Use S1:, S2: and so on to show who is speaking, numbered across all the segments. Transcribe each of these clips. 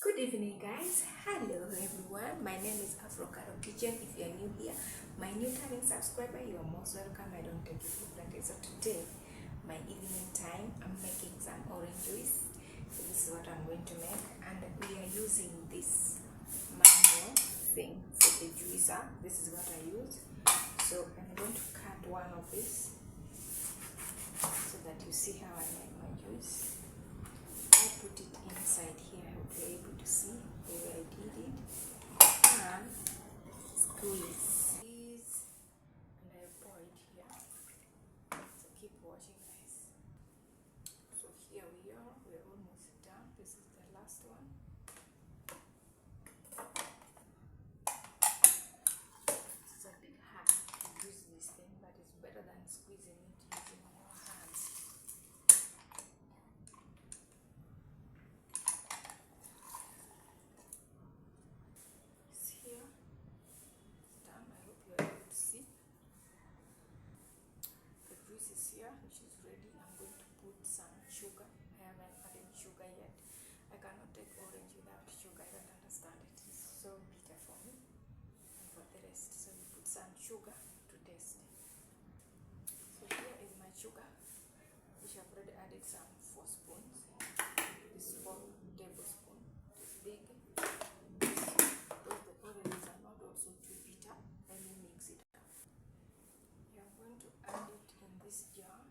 S1: Good evening, guys. Hello, everyone. My name is Afrocado Kitchen. If you are new here, my new turning subscriber, you are most welcome. I don't take it for granted. So today, my evening time, I'm making some orange juice. So this is what I'm going to make, and we are using this manual thing for the juicer. This is what I use. So I'm going to cut one of this so that you see how I make my juice. I put it inside here. I hope you're able to see the way I did it. And squeeze. And I pour it here. So keep watching, guys. So here we are. We're almost done. This is the last one. It's a bit hard to use this thing, but it's better than squeezing it using your hands. Here, done. I hope you're able to see. The juice is here, which is ready. I'm going to put some sugar. I haven't added sugar yet. I cannot take orange without sugar. I don't understand it. It's so bitter for me and for the rest. So we put some sugar to taste. So here is my sugar, which I've already added some 4 spoons. This 4 tablespoons. It's big. Because the oranges are not also too bitter, let me mix it up. You are going to add it in this jar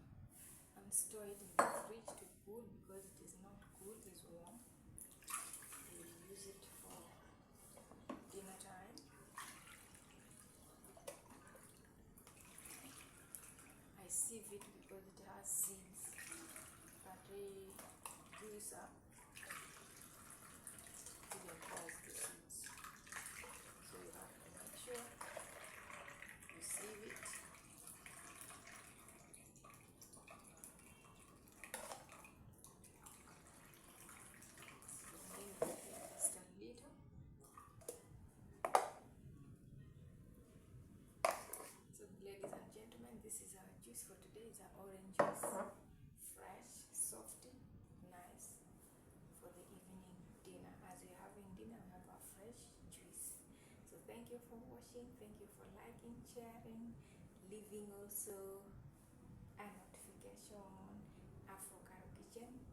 S1: and store it in the fridge to cool, because it is not cool, it is warm. We will use it for dinner time. I sieve it because it has seeds, but the juicer didn't cause the seeds. So you have to make sure you sieve it. Just a little. So ladies and gentlemen, this is our juice for today. It's our orange juice. Fresh, soft, nice for the evening dinner. As we're having dinner, we have our fresh juice. So thank you for watching. Thank you for liking, sharing, leaving also a notification. Afrocado Kitchen.